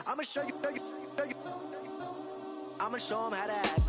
I'ma show you. I'ma show them how to act.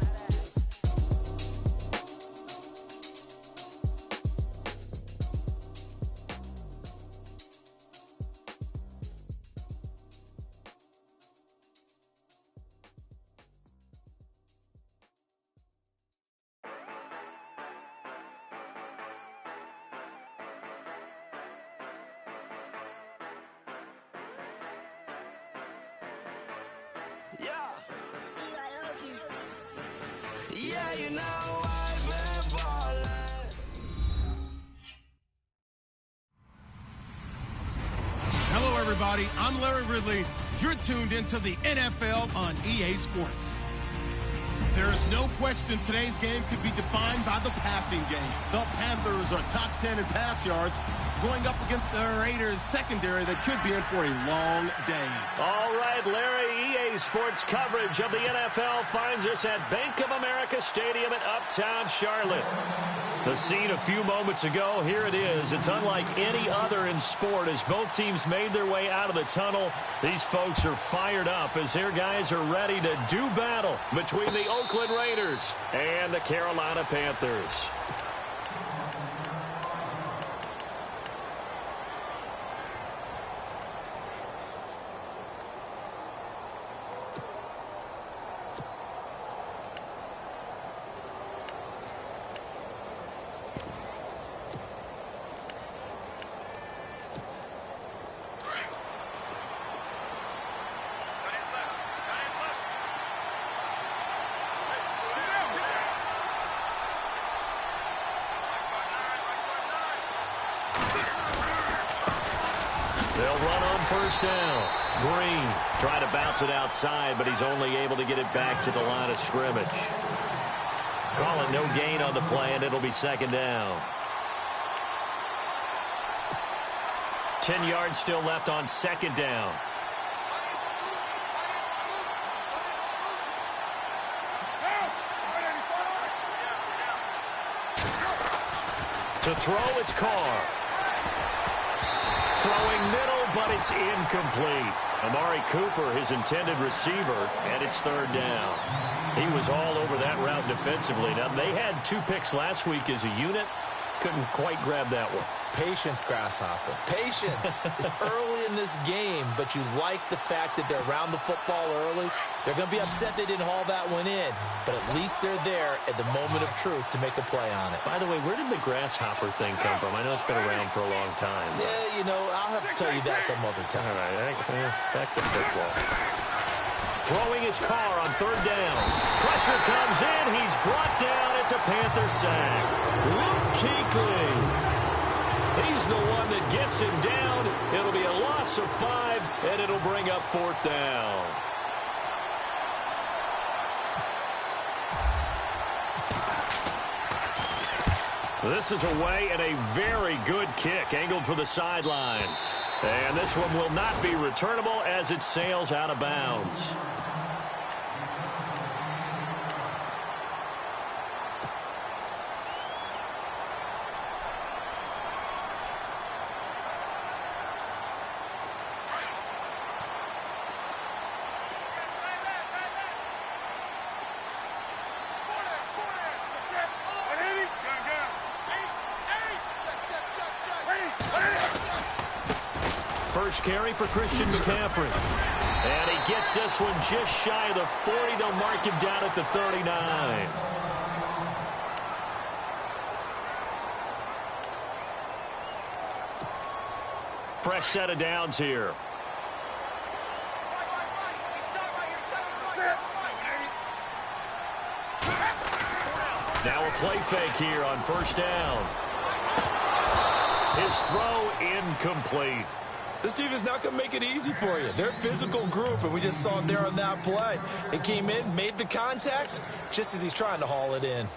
Yeah, you know I've been ballin'. Hello, everybody. I'm Larry Ridley. You're tuned into the NFL on EA Sports. There is no question today's game could be defined by the passing game. The Panthers are top 10 in pass yards, going up against the Raiders secondary that could be in for a long day. All right, Larry, EA Sports coverage of the NFL finds us at Bank of America Stadium in Uptown Charlotte. The scene a few moments ago, here it is. It's unlike any other in sport as both teams made their way out of the tunnel. These folks are fired up as their guys are ready to do battle between the Oakland Raiders and the Carolina Panthers. They'll run on first down. Green trying to bounce it outside, but he's only able to get it back to the line of scrimmage. Calling no gain on the play, and it'll be second down. 10 yards still left on second down. To throw, it's Carr. Throwing middle, but it's incomplete. Amari Cooper, his intended receiver, and it's third down. He was all over that route defensively. Now, they had 2 picks last week as a unit. Couldn't quite grab that one. Patience, Grasshopper. Patience. It's early in this game, but you like the fact that they're around the football early. They're going to be upset they didn't haul that one in, but at least they're there at the moment of truth to make a play on it. By the way, where did the Grasshopper thing come from? I know it's been around for a long time. But... yeah, you know, I'll have to tell you that some other time. All right, back to football. Throwing his Carr on third down. Pressure comes in. He's brought down. It's a Panther sack. Luke Kuechly. He's the one that gets him down. It'll be a loss of 5, and it'll bring up fourth down. This is away and a very good kick angled for the sidelines. And this one will not be returnable as it sails out of bounds. First carry for Christian McCaffrey. And he gets this one just shy of the 40. They'll mark him down at the 39. Fresh set of downs here. Now a play fake here on first down. His throw incomplete. This defense not going to make it easy for you. They're a physical group, and we just saw it there on that play. It came in, made the contact, just as he's trying to haul it in.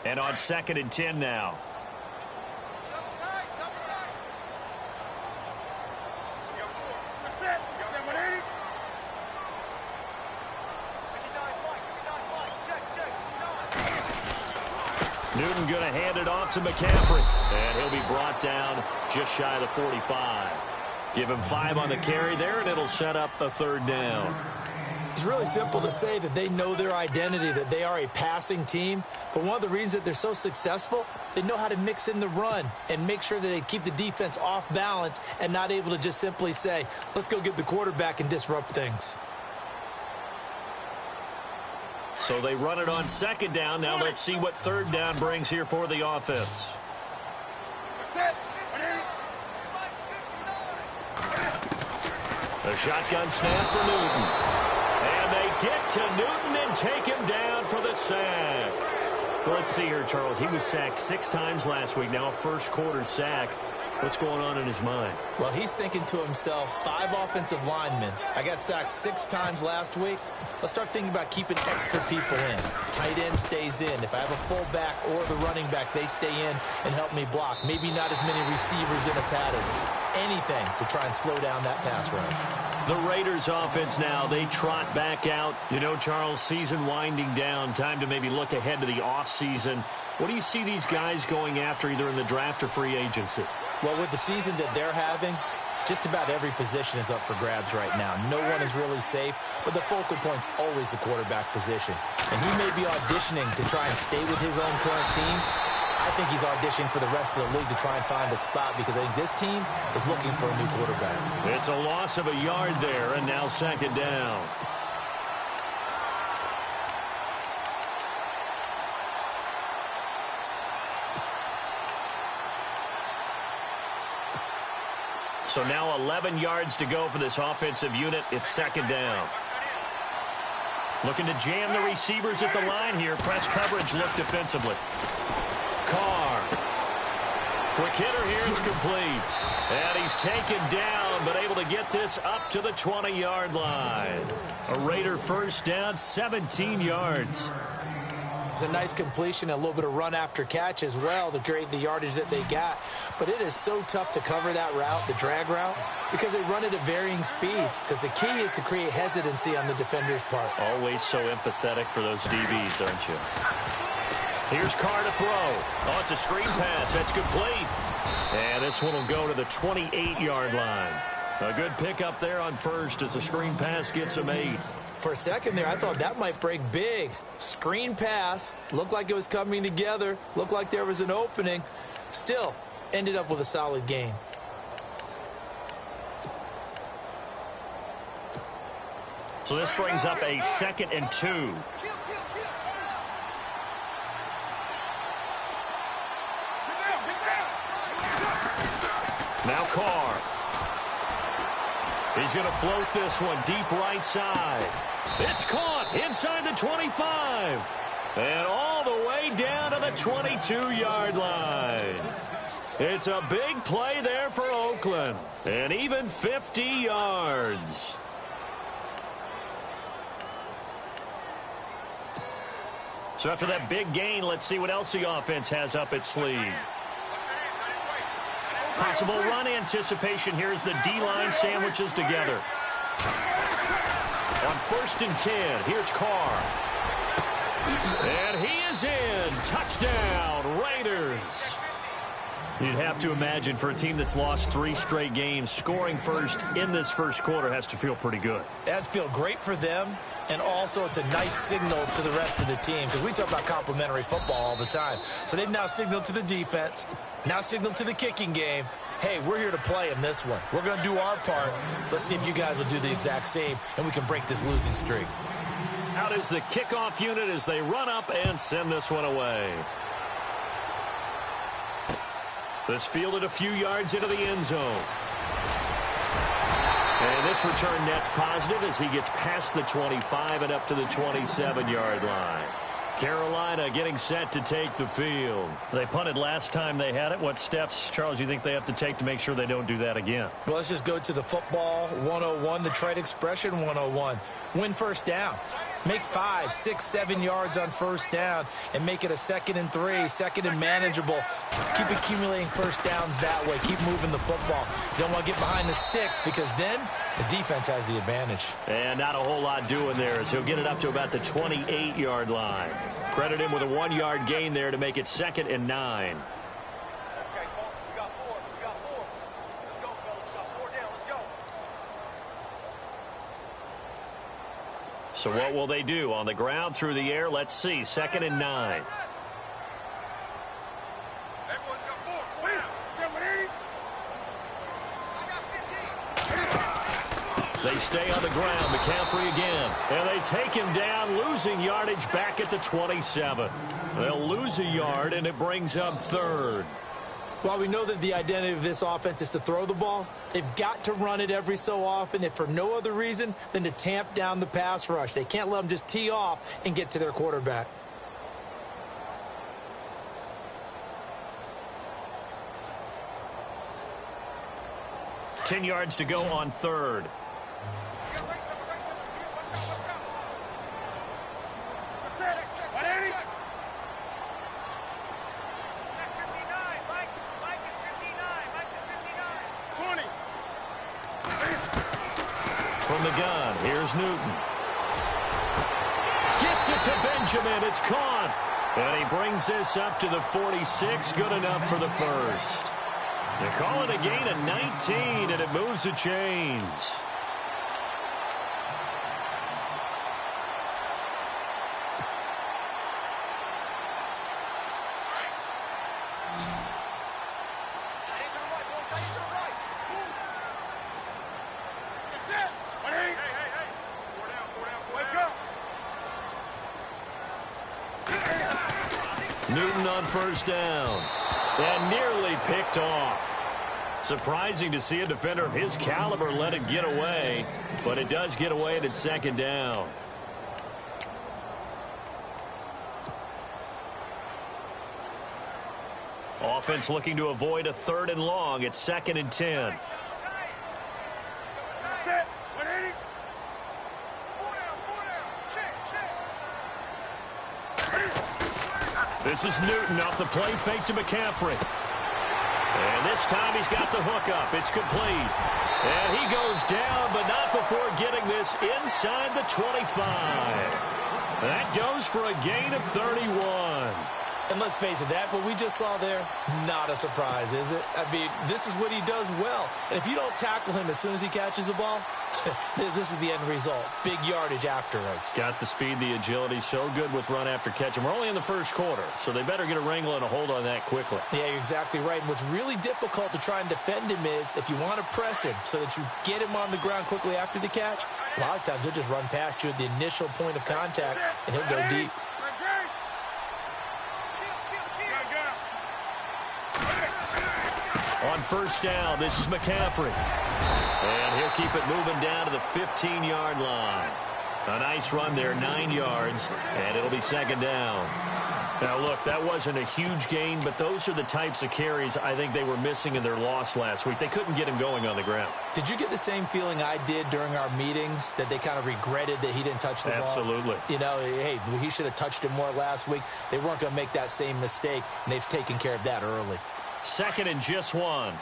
And on 2nd and 10 now. Newton going to hand it off to McCaffrey. And he'll be brought down just shy of the 45. Give him 5 on the carry there, and it'll set up a 3rd down. It's really simple to say that they know their identity, that they are a passing team. But one of the reasons that they're so successful, they know how to mix in the run and make sure that they keep the defense off balance and not able to just simply say, let's go get the quarterback and disrupt things. So they run it on 2nd down. Now let's see what 3rd down brings here for the offense. The shotgun snap for Newton. And they get to Newton and take him down for the sack. Let's see here, Charles. He was sacked 6 times last week. Now a first-quarter sack. What's going on in his mind? Well, he's thinking to himself, 5 offensive linemen. I got sacked 6 times last week. Let's start thinking about keeping extra people in. Tight end stays in. If I have a fullback or the running back, they stay in and help me block. Maybe not as many receivers in a pattern. Anything to try and slow down that pass rush. The Raiders offense now, they trot back out. You know, Charles, season winding down. Time to maybe look ahead to the offseason. What do you see these guys going after either in the draft or free agency? Well, with the season that they're having, just about every position is up for grabs right now. No one is really safe, but the focal point's always the quarterback position. And he may be auditioning to try and stay with his own current team. I think he's auditioning for the rest of the league to try and find a spot because I think this team is looking for a new quarterback. It's a loss of a yard there, and now 2nd down. So now 11 yards to go for this offensive unit. It's 2nd down. Looking to jam the receivers at the line here. Press coverage look defensively. Carr. Quick hitter here. It's complete. And he's taken down, but able to get this up to the 20-yard line. A Raider 1st down, 17 yards. It's a nice completion, a little bit of run after catch as well to create the yardage that they got. But it is so tough to cover that route, the drag route, because they run it at varying speeds. Because the key is to create hesitancy on the defender's part. Always so empathetic for those DBs, aren't you? Here's Carr to throw. Oh, it's a screen pass. That's complete. And this one will go to the 28-yard line. A good pickup there on 1st as the screen pass gets him 8. For a second there, I thought that might break big. Screen pass. Looked like it was coming together. Looked like there was an opening. Still, ended up with a solid game. So this brings up a 2nd and 2. Now Carr. He's going to float this one deep right side. It's caught inside the 25. And all the way down to the 22-yard line. It's a big play there for Oakland. And even 50 yards. So after that big gain, let's see what else the offense has up its sleeve. Possible run anticipation. Here's the D-line sandwiches together. On 1st and 10, here's Carr. And he is in. Touchdown, Raiders. You'd have to imagine for a team that's lost 3 straight games, scoring first in this first quarter has to feel pretty good. It has to feel great for them, and also it's a nice signal to the rest of the team because we talk about complimentary football all the time. So they've now signaled to the defense, now signaled to the kicking game, hey, we're here to play in this one. We're going to do our part. Let's see if you guys will do the exact same, and we can break this losing streak. Out is the kickoff unit as they run up and send this one away. This fielded a few yards into the end zone. And this return net's positive as he gets past the 25 and up to the 27-yard line. Carolina getting set to take the field. They punted last time they had it. What steps, Charles, you think they have to take to make sure they don't do that again? Well, let's just go to the football 101, the trade expression 101. Win 1st down. Make 5, 6, 7 yards on first down and make it a 2nd and 3, 2nd and manageable. Keep accumulating first downs that way. Keep moving the football. You don't want to get behind the sticks because then the defense has the advantage. And not a whole lot doing there as he'll get it up to about the 28-yard line. Credit him with a 1-yard gain there to make it 2nd and 9. So what will they do? On the ground, through the air, let's see. 2nd and 9. They stay on the ground. McCaffrey again. And they take him down, losing yardage back at the 27. They'll lose a yard, and it brings up 3rd. While we know that the identity of this offense is to throw the ball, they've got to run it every so often, if for no other reason than to tamp down the pass rush. They can't let them just tee off and get to their quarterback. Ten yards to go on 3rd. From the gun, here's Newton. Gets it to Benjamin. It's caught. And he brings this up to the 46. Good enough for the first. They call it a gain of 19, and it moves the chains. Newton on first down. And nearly picked off. Surprising to see a defender of his caliber let it get away. But it does get away, and it's 2nd down. Offense looking to avoid a 3rd and long. It's 2nd and 10. This is Newton off the play fake to McCaffrey. And this time he's got the hook up. It's complete. And he goes down, but not before getting this inside the 25. That goes for a gain of 31. And let's face it, that what we just saw there, not a surprise, is it? I mean, this is what he does well. And if you don't tackle him as soon as he catches the ball, this is the end result. Big yardage afterwards. Got the speed, the agility, so good with run after catch. And we're only in the first quarter, so they better get a wrangle and a hold on that quickly. Yeah, you're exactly right. And what's really difficult to try and defend him is if you want to press him so that you get him on the ground quickly after the catch, a lot of times he'll just run past you at the initial point of contact, and he'll go deep. On first down, this is McCaffrey. And he'll keep it moving down to the 15-yard line. A nice run there, 9 yards, and it'll be 2nd down. Now, look, that wasn't a huge gain, but those are the types of carries I think they were missing in their loss last week. They couldn't get him going on the ground. Did you get the same feeling I did during our meetings, that they kind of regretted that he didn't touch the ball? Absolutely. You know, hey, he should have touched it more last week. They weren't going to make that same mistake, and they've taken care of that early. 2nd and just 1.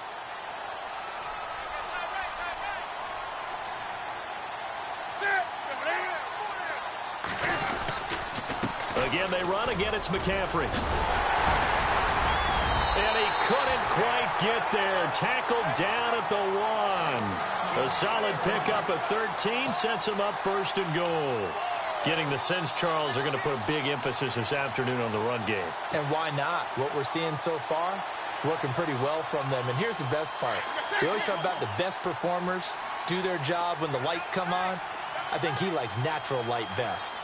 Again, they run. Again, it's McCaffrey. And he couldn't quite get there. Tackled down at the 1. A solid pickup at 13 sets him up 1st and goal. Getting the sense, Charles, they're going to put a big emphasis this afternoon on the run game. And why not? What we're seeing so far, working pretty well from them. And here's the best part. We always talk about the best performers do their job when the lights come on. I think he likes natural light best.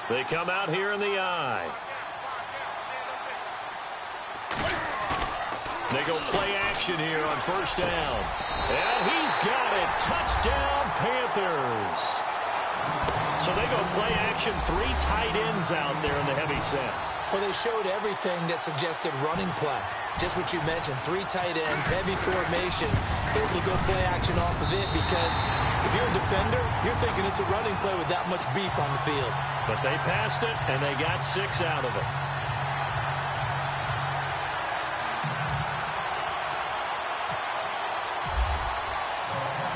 They come out here in the eye. They go play action here on first down. And he's got it. Touchdown, Panthers. So they go play action. 3 tight ends out there in the heavy set. Well, they showed everything that suggested running play. Just what you mentioned, 3 tight ends, heavy formation. Able to go play action off of it because If you're a defender, you're thinking it's a running play with that much beef on the field. But they passed it, and they got 6 out of it.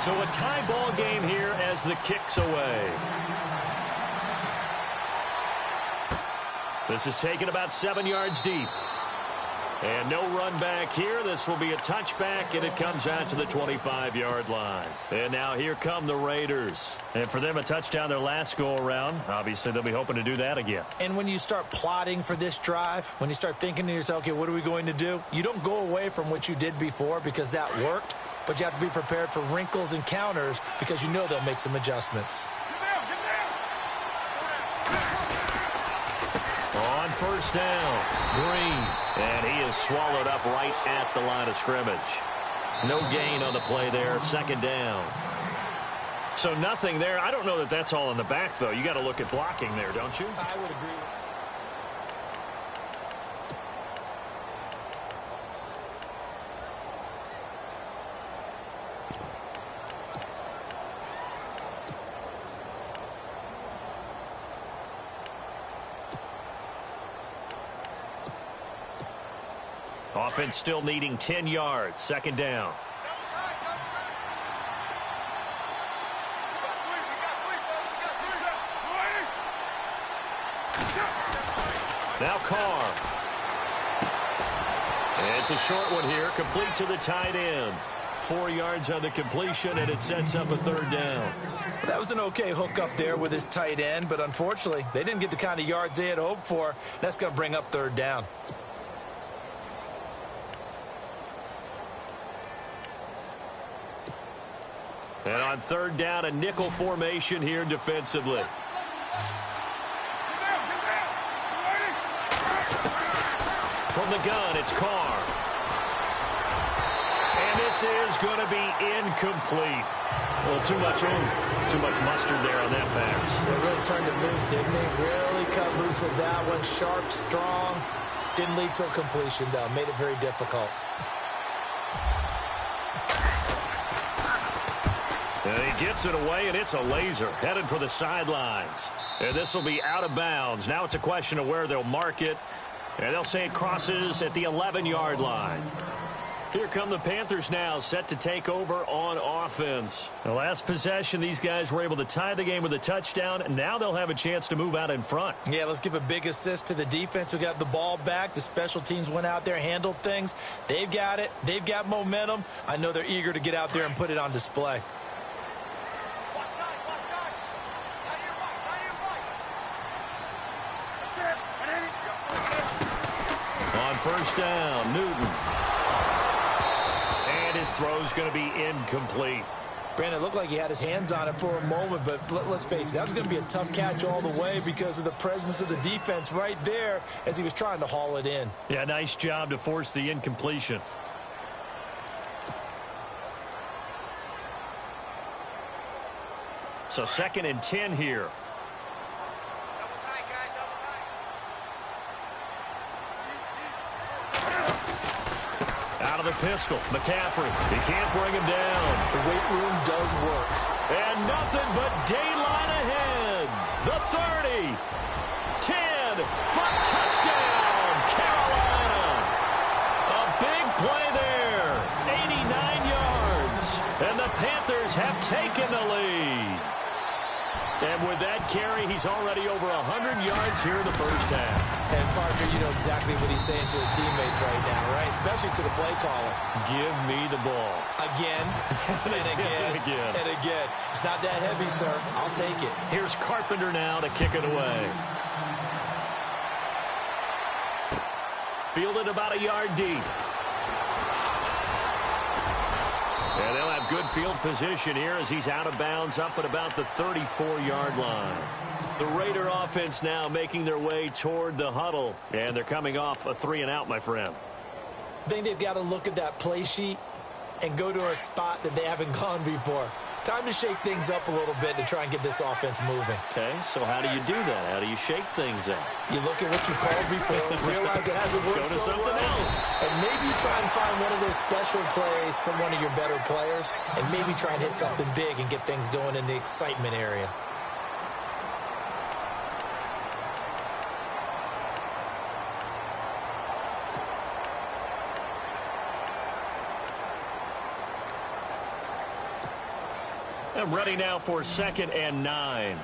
So a tie ball game here as the kick's away. This is taken about 7 yards deep. And no run back here. This will be a touchback, and it comes out to the 25-yard line. And now here come the Raiders. And for them, a touchdown their last go-around. Obviously, they'll be hoping to do that again. And when you start plotting for this drive, when you start thinking to yourself, okay, what are we going to do? You don't go away from what you did before because that worked. But you have to be prepared for wrinkles and counters because you know they'll make some adjustments. On first down, Green. And he is swallowed up right at the line of scrimmage. No gain on the play there, second down. So nothing there. I don't know that that's all in the back, though. You got to look at blocking there, don't you? I would agree. Offense still needing 10 yards. Second down. Now Carr. And it's a short one here. Complete to the tight end. 4 yards on the completion, and it sets up a third down. Well, that was an okay hook up there with his tight end, but unfortunately, they didn't get the kind of yards they had hoped for. That's going to bring up third down. And on third down, a nickel formation here defensively. From the gun, it's Carr. And this is going to be incomplete. Well, too much oomph, too much mustard there on that pass. They really turned it loose, didn't they? Really cut loose with that one. Sharp, strong. Didn't lead to a completion, though. Made it very difficult. And he gets it away, and it's a laser headed for the sidelines. And this will be out of bounds. Now it's a question of where they'll mark it. And they'll say it crosses at the 11-yard line. Here come the Panthers now, set to take over on offense. The last possession, these guys were able to tie the game with a touchdown, and now they'll have a chance to move out in front. Yeah, let's give a big assist to the defense who got the ball back. The special teams went out there, handled things. They've got it. They've got momentum. I know they're eager to get out there and put it on display. On first down, Newton. And his throw's going to be incomplete. Brandon, it looked like he had his hands on it for a moment, but let's face it, that was going to be a tough catch all the way because of the presence of the defense right there as he was trying to haul it in. Yeah, nice job to force the incompletion. So 2nd and 10 here. Out of the pistol, McCaffrey. He can't bring him down. The weight room does work. And nothing but daylight ahead. The 30. 10. For touchdown, Carolina. A big play there. 89 yards. And the Panthers have taken the lead. And with that carry, he's already over 100 yards here in the first half. And, partner, you know exactly what he's saying to his teammates right now, right? Especially to the play caller. Give me the ball. Again, and again, and again. It's not that heavy, sir. I'll take it. Here's Carpenter now to kick it away. Fielded about a yard deep. And they'll have good field position here as he's out of bounds up at about the 34-yard line. The Raider offense now making their way toward the huddle. And they're coming off a 3-and-out, my friend. I think they've got to look at that play sheet and go to a spot that they haven't gone before. Time to shake things up a little bit to try and get this offense moving. Okay, so how do you do that? How do you shake things up? You look at what you called before, realize it hasn't worked so something well. else. And maybe you try and find one of those special plays from one of your better players, and maybe try and hit something big and get things going in the excitement area. And ready now for 2nd and 9.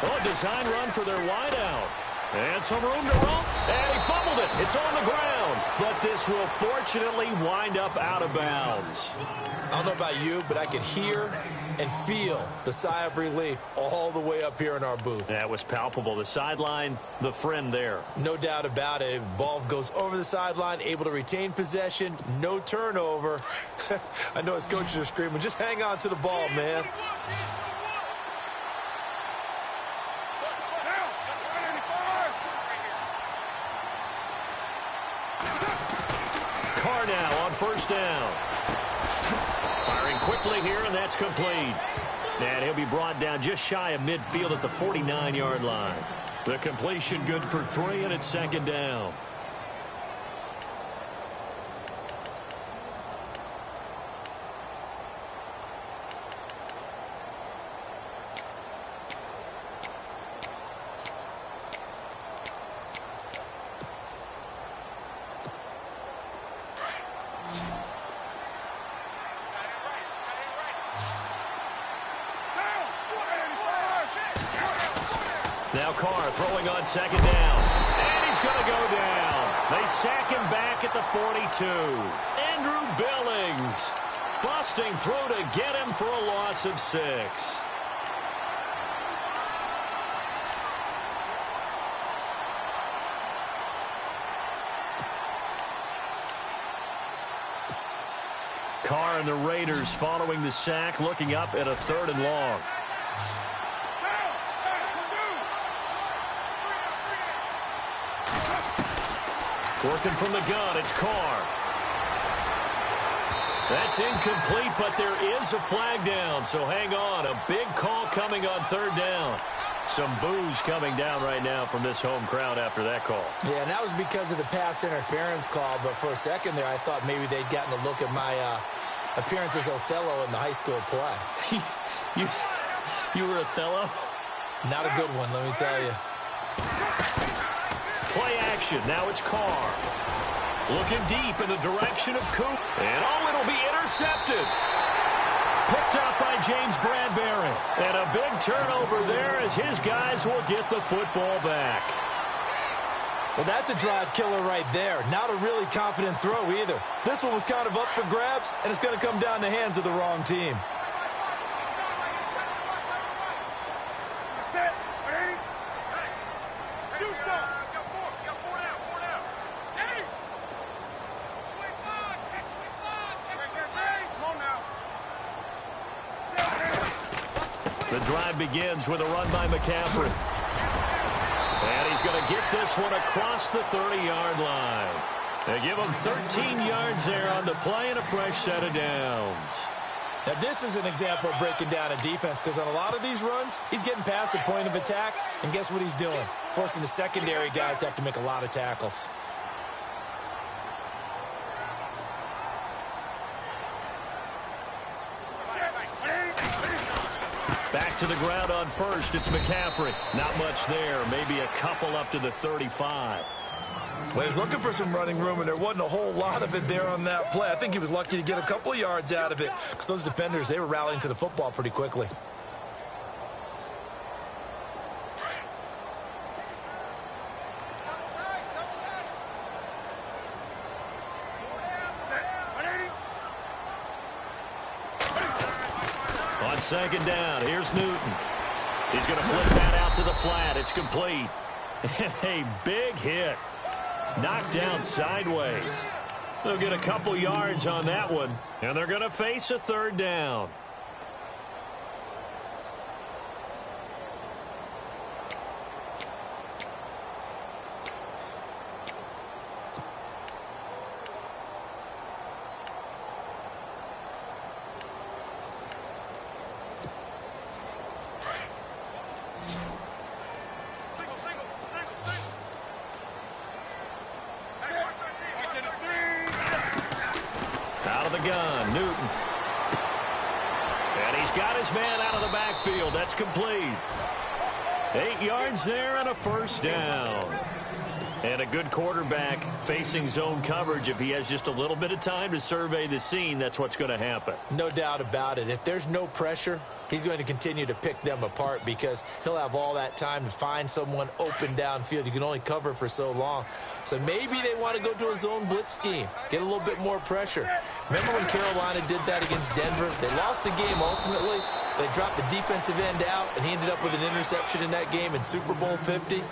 Oh, design run for their wideout. And some room to roam. And he fumbled it. It's on the ground. But this will fortunately wind up out of bounds. I don't know about you, but I could hear and feel the sigh of relief all the way up here in our booth. That was palpable. The sideline, the friend there. No doubt about it. Ball goes over the sideline, able to retain possession, no turnover. I know his coaches are screaming, just hang on to the ball, man. Carr now on 1st down. Firing quickly here, and that's complete. And he'll be brought down just shy of midfield at the 49-yard line. The completion good for 3, and it's 2nd down. Now Carr throwing on 2nd down. And he's going to go down. They sack him back at the 42. Andrew Billings busting through to get him for a loss of 6. Carr and the Raiders following the sack, looking up at a 3rd and long. Working from the gun, it's Carr. That's incomplete, but there is a flag down, so hang on. A big call coming on 3rd down. Some boos coming down right now from this home crowd after that call. Yeah, and that was because of the pass interference call, but for a second there I thought maybe they'd gotten a look at my appearance as Othello in the high school play. You were Othello? Not a good one, let me tell you. Play action. Now it's Carr. Looking deep in the direction of Coop. And it'll be intercepted. Picked out by James Bradbury. And a big turnover there as his guys will get the football back. Well, that's a drive killer right there. Not a really confident throw either. This one was kind of up for grabs, and it's going to come down the hands of the wrong team. The drive begins with a run by McCaffrey. And he's going to get this one across the 30-yard line. They give him 13 yards there on the play and a fresh set of downs. Now, this is an example of breaking down a defense because on a lot of these runs, he's getting past the point of attack, and guess what he's doing? Forcing the secondary guys to have to make a lot of tackles. Back to the ground on 1st. It's McCaffrey. Not much there. Maybe a couple up to the 35. Well, he's looking for some running room, and there wasn't a whole lot of it there on that play. I think he was lucky to get a couple of yards out of it because those defenders, they were rallying to the football pretty quickly. On 2nd down, here's Newton. He's going to flip that out to the flat. It's complete. A big hit. Knocked down sideways. They'll get a couple yards on that one, and they're going to face a 3rd down. From the gun, Newton. And he's got his man out of the backfield. That's complete. 8 yards there and a first down. And a good quarterback facing zone coverage. If he has just a little bit of time to survey the scene, that's what's going to happen. No doubt about it. If there's no pressure, he's going to continue to pick them apart because he'll have all that time to find someone open downfield. You can only cover for so long. So maybe they want to go to a zone blitz scheme, get a little bit more pressure. Remember when Carolina did that against Denver? They lost the game ultimately. They dropped the defensive end out, and he ended up with an interception in that game in Super Bowl 50.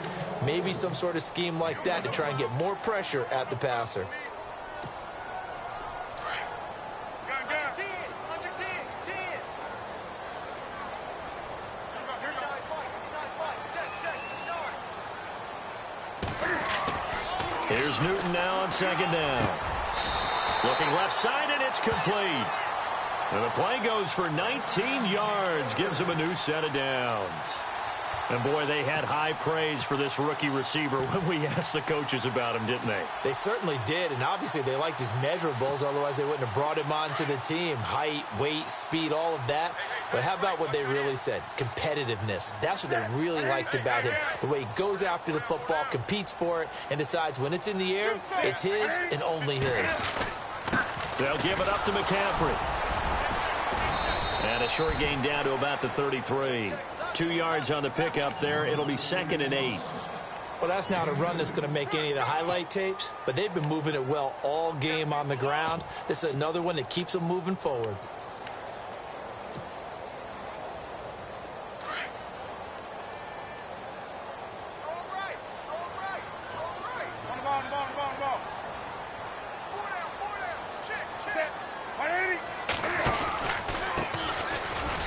Maybe some sort of scheme like that to try and get more pressure at the passer. Here's Newton now on second down. Looking left side, and it's complete. And the play goes for 19 yards, gives him a new set of downs. And, boy, they had high praise for this rookie receiver when we asked the coaches about him, didn't they? They certainly did, and obviously they liked his measurables. Otherwise, they wouldn't have brought him onto the team. Height, weight, speed, all of that. But how about what they really said? Competitiveness. That's what they really liked about him. The way he goes after the football, competes for it, and decides when it's in the air, it's his and only his. They'll give it up to McCaffrey. And a short gain down to about the 33. 2 yards on the pickup there. It'll be 2nd and 8. Well, that's not a run that's going to make any of the highlight tapes, but they've been moving it well all game on the ground. This is another one that keeps them moving forward.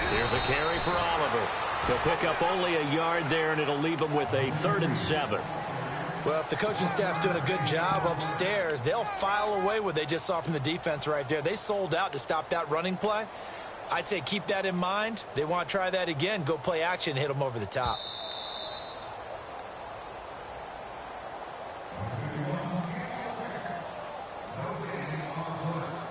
Here's a carry for Oliver. He'll pick up only a yard there, and it'll leave him with a 3rd and 7. Well, if the coaching staff's doing a good job upstairs, they'll file away what they just saw from the defense right there. They sold out to stop that running play. I'd say keep that in mind. They want to try that again. Go play action, hit them over the top.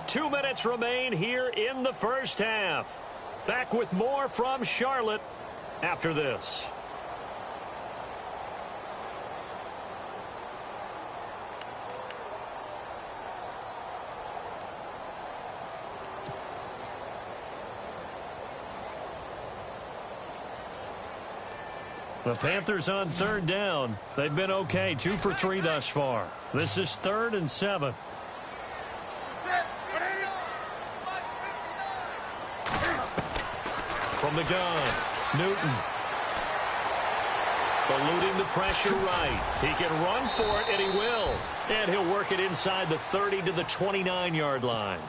Two minutes remain here in the first half. Back with more from Charlotte after this. The Panthers on 3rd down. They've been okay, 2 for 3 thus far. This is 3rd and 7. From the gun, Newton. Eluding the pressure right. He can run for it, and he will. And he'll work it inside the 30 to the 29-yard line.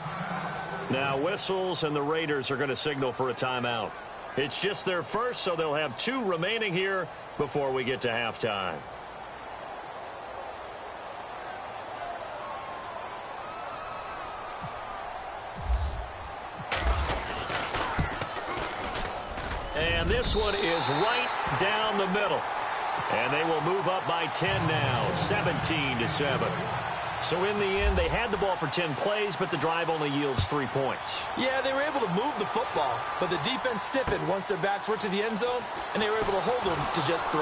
Now whistles, and the Raiders are going to signal for a timeout. It's just their first, so they'll have 2 remaining here before we get to halftime. And this one is right down the middle. And they will move up by 10 now, 17-7. So in the end, they had the ball for 10 plays, but the drive only yields 3 points. Yeah, they were able to move the football, but the defense stiffened once their backs were to the end zone, and they were able to hold them to just 3.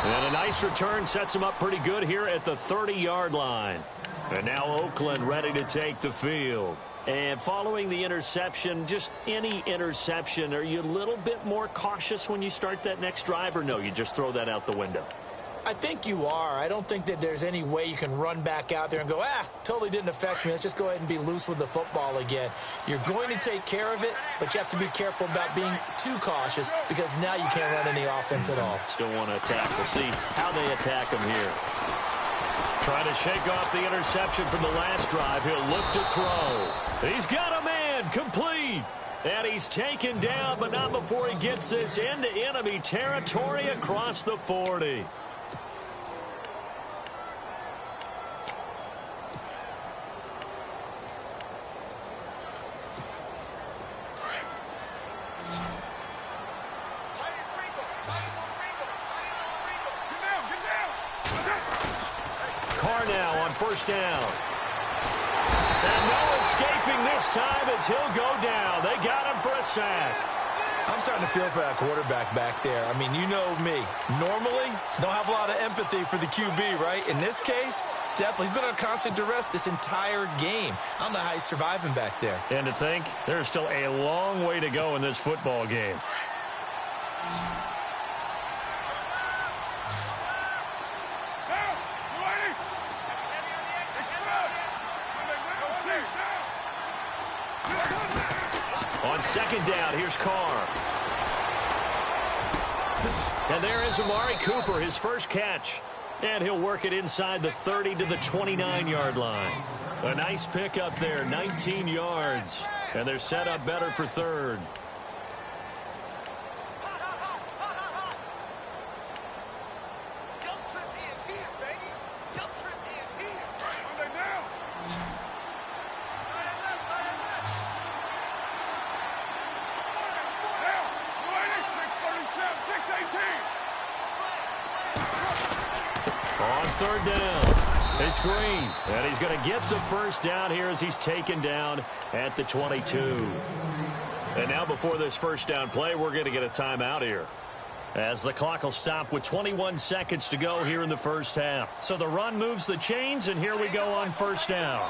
And a nice return sets them up pretty good here at the 30-yard line. And now Oakland ready to take the field. And following the interception, just any interception, are you a little bit more cautious when you start that next drive, or no, you just throw that out the window? I think you are. I don't think that there's any way you can run back out there and go, totally didn't affect me. Let's just go ahead and be loose with the football again. You're going to take care of it, but you have to be careful about being too cautious because now you can't run any offense at all. Still want to attack. We'll see how they attack him here. Trying to shake off the interception from the last drive. He'll look to throw. He's got a man, complete. And he's taken down, but not before he gets this into enemy territory across the 40. Carr now on 1st down. And no escaping this time as he'll go down. They got him for a sack. I'm starting to feel for that quarterback back there. I mean, you know me. Normally, don't have a lot of empathy for the QB, right? In this case, definitely. He's been on constant duress this entire game. I don't know how he's surviving back there. And to think, there's still a long way to go in this football game. On second down, here's Carr. And there is Amari Cooper, his first catch. And he'll work it inside the 30 to the 29-yard line. A nice pickup there, 19 yards. And they're set up better for third. On third down, it's Green. And he's going to get the first down here as he's taken down at the 22. And now before this first down play, we're going to get a timeout here, as the clock will stop with 21 seconds to go here in the first half. So the run moves the chains, and here we go on first down.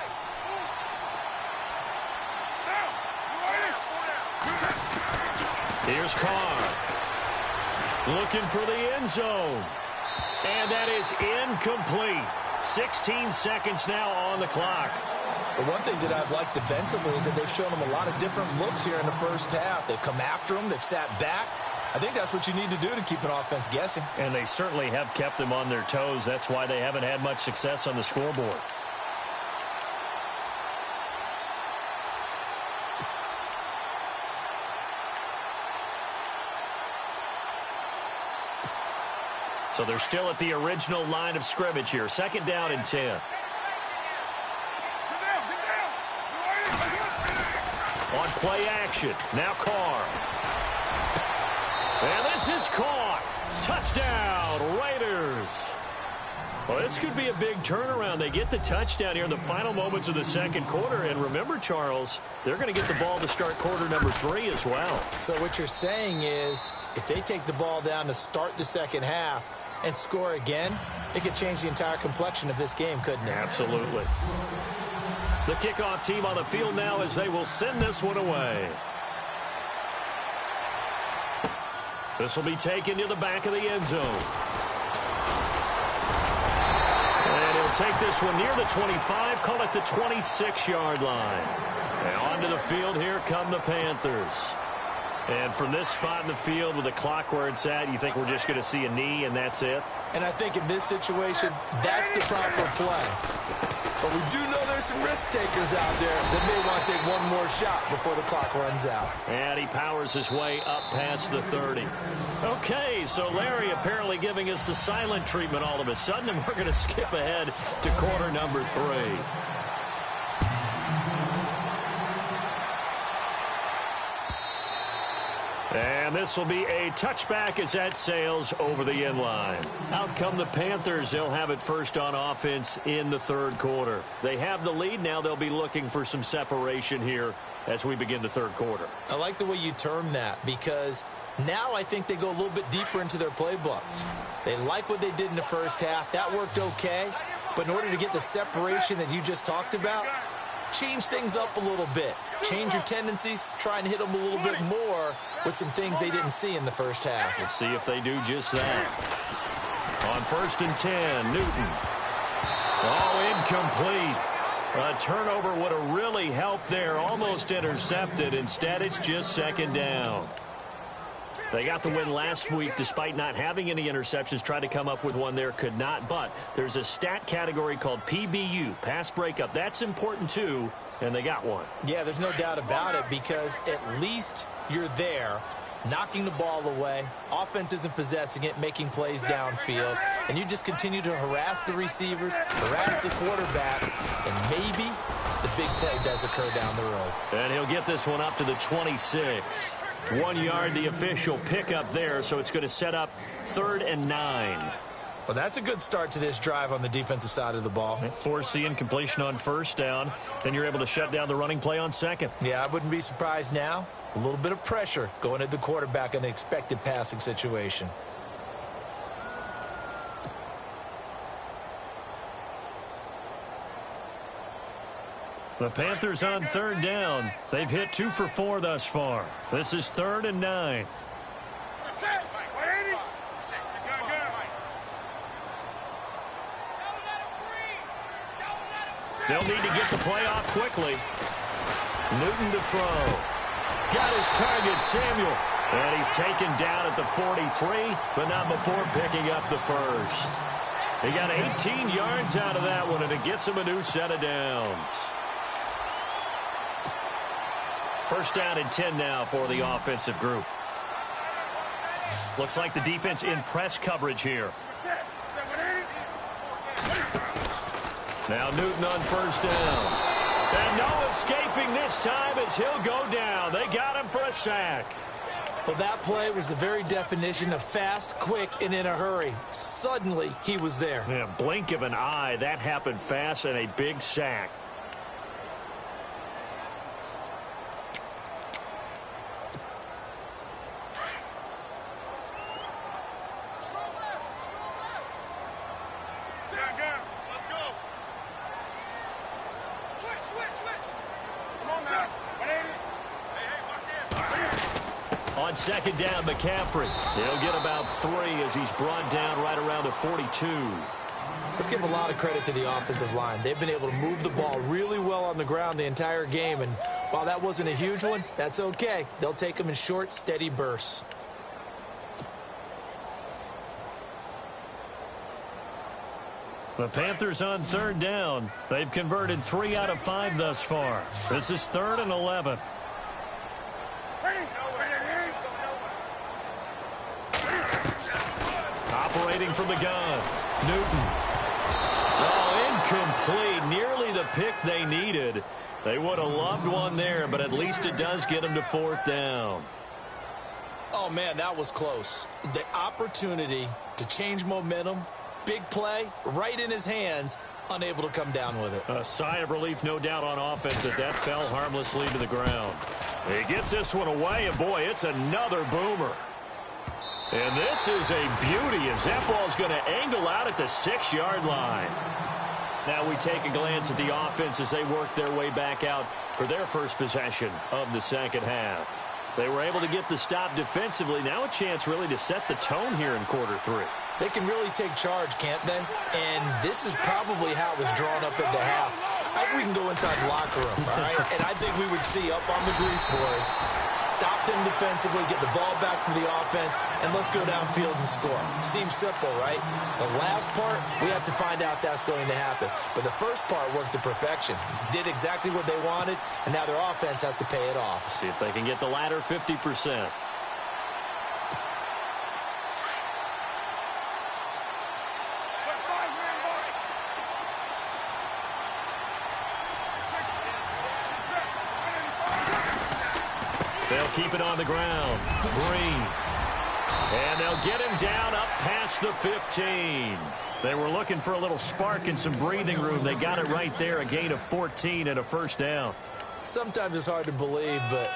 Here's Carr. Looking for the end zone. And that is incomplete. 16 seconds now on the clock. The one thing that I've liked defensively is that they've shown them a lot of different looks here in the first half. They've come after them. They've sat back. I think that's what you need to do to keep an offense guessing. And they certainly have kept them on their toes. That's why they haven't had much success on the scoreboard. So they're still at the original line of scrimmage here. Second down and 10. On play action. Now Carr. And this is caught. Touchdown, Raiders. Well, this could be a big turnaround. They get the touchdown here in the final moments of the second quarter. And remember, Charles, they're going to get the ball to start quarter number 3 as well. So what you're saying is if they take the ball down to start the second half and score again, it could change the entire complexion of this game, couldn't it? Absolutely. The kickoff team on the field now as they will send this one away. This will be taken to the back of the end zone. And he'll take this one near the 25, call it the 26-yard line. And onto the field, here come the Panthers. And from this spot in the field with the clock where it's at, you think we're just going to see a knee and that's it? And I think in this situation, that's the proper play. But we do know there's some risk takers out there that may want to take one more shot before the clock runs out. And he powers his way up past the 30. Okay, so Larry apparently giving us the silent treatment all of a sudden, and we're going to skip ahead to quarter number 3. And this will be a touchback as that sails over the end line. Out come the Panthers. They'll have it first on offense in the third quarter. They have the lead now. They'll be looking for some separation here as we begin the third quarter. I like the way you term that because now I think they go a little bit deeper into their playbook. They like what they did in the first half. That worked okay. But in order to get the separation that you just talked about, change things up a little bit. Change your tendencies, try and hit them a little bit more with some things they didn't see in the first half. We'll see if they do just that. On first and 10, Newton. Oh, incomplete. A turnover would have really helped there. Almost intercepted. Instead, it's just second down. They got the win last week despite not having any interceptions. Tried to come up with one there, could not. But there's a stat category called PBU, pass breakup. That's important too, and they got one. Yeah, there's no doubt about it because at least you're there, knocking the ball away. Offense isn't possessing it, making plays downfield. And you just continue to harass the receivers, harass the quarterback, and maybe the big play does occur down the road. And he'll get this one up to the 26. 1 yard, the official pickup there, so it's going to set up 3rd and 9. Well, that's a good start to this drive on the defensive side of the ball. Force the incompletion on first down. Then you're able to shut down the running play on second. Yeah, I wouldn't be surprised now. A little bit of pressure going at the quarterback in an expected passing situation. The Panthers on third down. They've hit 2 for 4 thus far. This is 3rd and 9. They'll need to get the play off quickly. Newton to throw. Got his target, Samuel. And he's taken down at the 43, but not before picking up the first. He got 18 yards out of that one, and it gets him a new set of downs. First down and 10 now for the offensive group. Looks like the defense in press coverage here. Now Newton on first down. And no escaping this time as he'll go down. They got him for a sack. Well, that play was the very definition of fast, quick, and in a hurry. Suddenly, he was there. Yeah, blink of an eye. That happened fast and a big sack. On second down, McCaffrey. He'll get about 3 as he's brought down right around the 42. Let's give a lot of credit to the offensive line. They've been able to move the ball really well on the ground the entire game, and while that wasn't a huge one, that's okay. They'll take them in short, steady bursts. The Panthers on third down. They've converted 3 out of 5 thus far. This is 3rd and 11. Operating from the gun. Newton. Oh, incomplete. Nearly the pick they needed. They would have loved one there, but at least it does get them to 4th down. Oh, man, that was close. The opportunity to change momentum, big play, right in his hands, unable to come down with it. A sigh of relief, no doubt, on offense that that fell harmlessly to the ground. He gets this one away, and boy, it's another boomer. And this is a beauty as that ball's going to angle out at the 6-yard line. Now we take a glance at the offense as they work their way back out for their first possession of the second half. They were able to get the stop defensively. Now a chance really to set the tone here in quarter 3. They can really take charge, can't they? And this is probably how it was drawn up at the half. I think we can go inside the locker room, all right? And I think we would see up on the grease boards, stop them defensively, get the ball back for the offense, and let's go downfield and score. Seems simple, right? The last part, we have to find out that's going to happen. But the first part worked to perfection. Did exactly what they wanted, and now their offense has to pay it off. See if they can get the latter 50%. They'll keep it on the ground. Green. And they'll get him down up past the 15. They were looking for a little spark and some breathing room. They got it right there, a gain of 14 and a first down. Sometimes it's hard to believe, but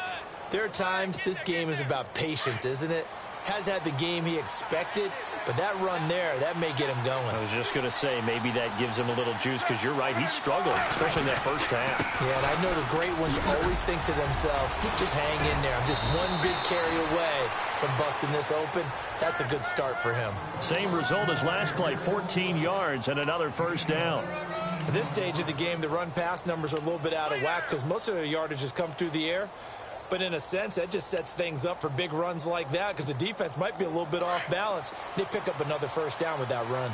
there are times this game is about patience, isn't it? Has had the game he expected, but that run there, that may get him going. I was just going to say, maybe that gives him a little juice because you're right, he struggled, especially in that first half. Yeah, and I know the great ones always think to themselves, just hang in there. I'm just one big carry away from busting this open. That's a good start for him. Same result as last play, 14 yards and another first down. At this stage of the game, the run-pass numbers are a little bit out of whack because most of their yardage has come through the air. But in a sense, that just sets things up for big runs like that because the defense might be a little bit off balance. They pick up another first down with that run.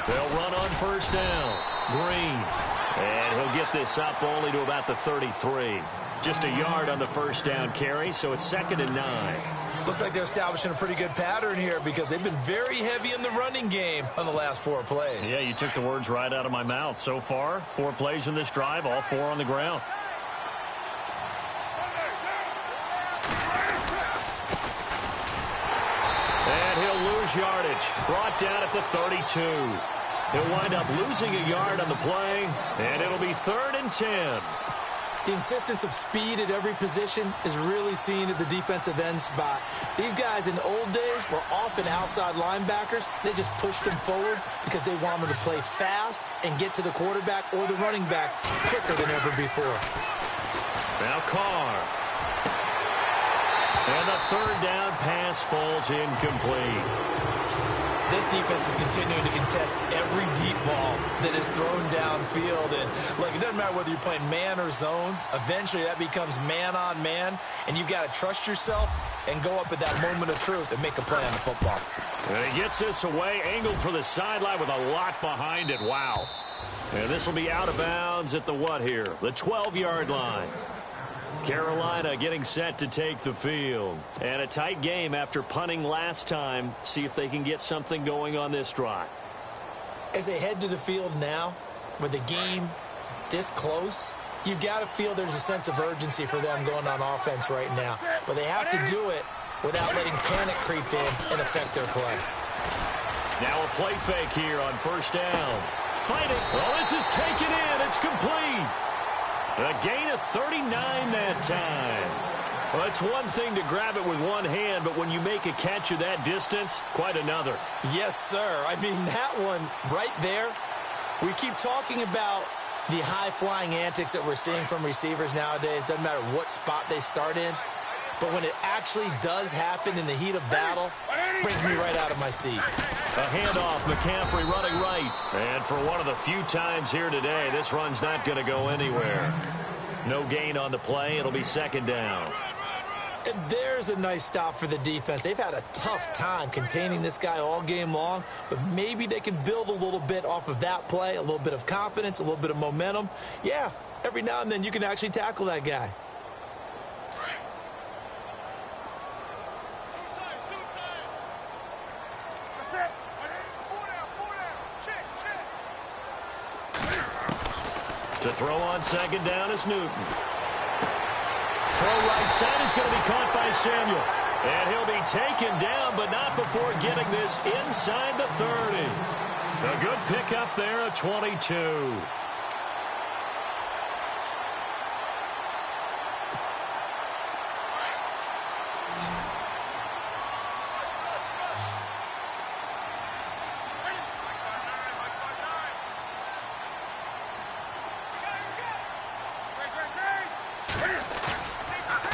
They'll run on first down. Green. And he'll get this up only to about the 33. Just a yard on the first down carry, so it's 2nd and 9. Looks like they're establishing a pretty good pattern here because they've been very heavy in the running game on the last 4 plays. Yeah, you took the words right out of my mouth. So far, 4 plays in this drive, all 4 on the ground. lose yardage. Brought down at the 32. He'll wind up losing a yard on the play, and it'll be 3rd and 10. The insistence of speed at every position is really seen at the defensive end spot. These guys in the old days were often outside linebackers. They just pushed them forward because they wanted to play fast and get to the quarterback or the running backs quicker than ever before. Now Carr. And the 3rd down pass falls incomplete. This defense is continuing to contest every deep ball that is thrown downfield. And, look, it doesn't matter whether you're playing man or zone. Eventually, that becomes man-on-man, and you've got to trust yourself and go up at that moment of truth and make a play on the football. And he gets this away, angled for the sideline with a lot behind it. Wow. And this will be out of bounds at the what here? The 12-yard line. Carolina getting set to take the field. And a tight game after punting last time. See if they can get something going on this drive. As they head to the field now, with the game this close, you've got to feel there's a sense of urgency for them going on offense right now. But they have to do it without letting panic creep in and affect their play. Now a play fake here on 1st down. Fighting. Oh, this is taken in. It's complete. A gain of 39 that time. Well, it's one thing to grab it with one hand, but when you make a catch of that distance, quite another. Yes, sir. I mean, that one right there, we keep talking about the high-flying antics that we're seeing from receivers nowadays. Doesn't matter what spot they start in. But when it actually does happen in the heat of battle, it brings me right out of my seat. A handoff, McCaffrey running right. And for one of the few times here today, this run's not going to go anywhere. No gain on the play. It'll be 2nd down. And there's a nice stop for the defense. They've had a tough time containing this guy all game long, but maybe they can build a little bit off of that play, a little bit of confidence, a little bit of momentum. Yeah, every now and then you can actually tackle that guy. To throw on 2nd down is Newton. Throw right side is going to be caught by Samuel. And he'll be taken down, but not before getting this inside the 30. A good pickup there at 22.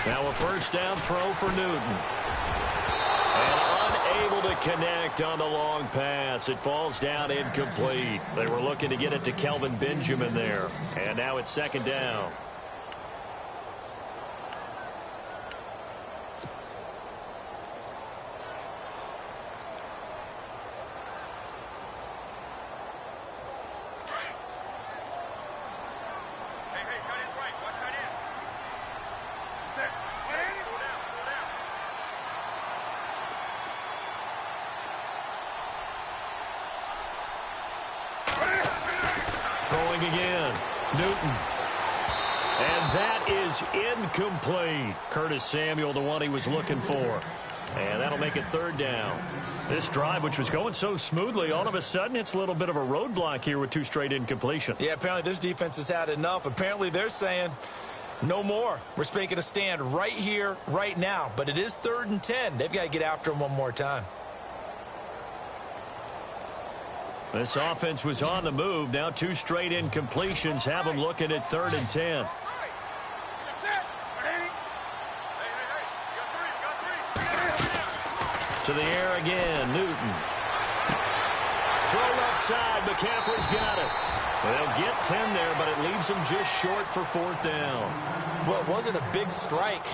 Now a 1st down throw for Newton. And unable to connect on the long pass. It falls down incomplete. They were looking to get it to Kelvin Benjamin there. And now it's 2nd down. Throwing again. Newton. And that is incomplete. Curtis Samuel, the one he was looking for. And that'll make it 3rd down. This drive, which was going so smoothly, all of a sudden it's a little bit of a roadblock here with 2 straight incompletions. Yeah, apparently this defense has had enough. Apparently they're saying no more. We're making a stand right here, right now. But it is 3rd and 10. They've got to get after him one more time. This offense was on the move. Now 2 straight incompletions have them looking at 3rd and 10. To the air again, Newton. Throw left side, McCaffrey's got it. They'll get 10 there, but it leaves them just short for 4th down. Well, it wasn't a big strike,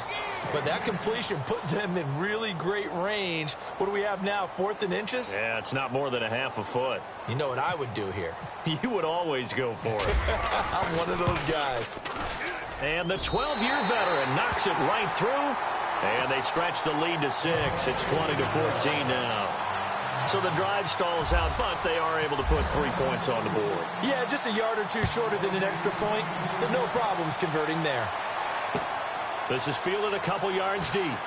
but that completion put them in really great range. What do we have now, 4th and inches? Yeah, it's not more than a half a foot. You know what I would do here? You would always go for it. I'm one of those guys. And the 12-year veteran knocks it right through. And they stretch the lead to 6. It's 20-14 now. So the drive stalls out, but they are able to put 3 points on the board. Yeah, just a yard or 2 shorter than an extra point. So no problems converting there. This is fielded a couple yards deep.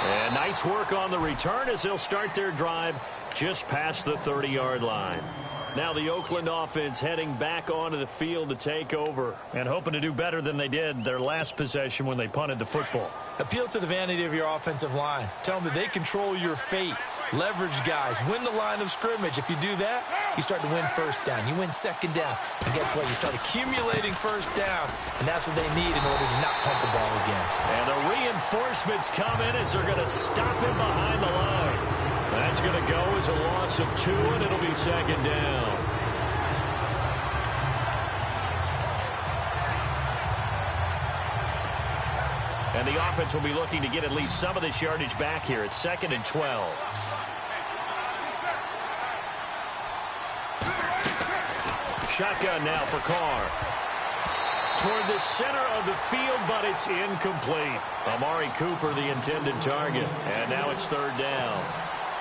And nice work on the return as they'll start their drive just past the 30-yard line. Now the Oakland offense heading back onto the field to take over and hoping to do better than they did their last possession when they punted the football. Appeal to the vanity of your offensive line. Tell them that they control your fate. Leverage guys. Win the line of scrimmage. If you do that, you start to win first down. You win second down. And guess what? You start accumulating first downs. And that's what they need in order to not punt the ball again. And the reinforcements come in as they're going to stop him behind the line. That's going to go as a loss of 2, and it'll be second down. And the offense will be looking to get at least some of this yardage back here. It's 2nd and 12. Shotgun now for Carr. Toward the center of the field, but it's incomplete. Amari Cooper, the intended target. And now it's 3rd down.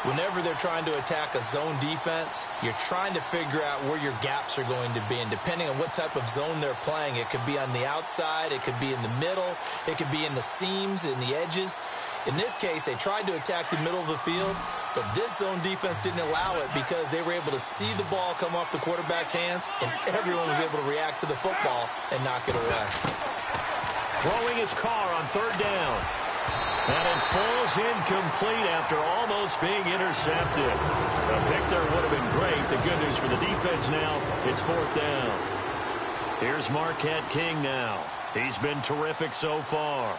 Whenever they're trying to attack a zone defense, you're trying to figure out where your gaps are going to be. And depending on what type of zone they're playing, it could be on the outside, it could be in the middle, it could be in the seams, in the edges. In this case, they tried to attack the middle of the field, but this zone defense didn't allow it because they were able to see the ball come off the quarterback's hands, and everyone was able to react to the football and knock it away. Throwing his Carr on 3rd down. And it falls incomplete after almost being intercepted. A pick there would have been great. The good news for the defense now, it's 4th down. Here's Marquette King now. He's been terrific so far.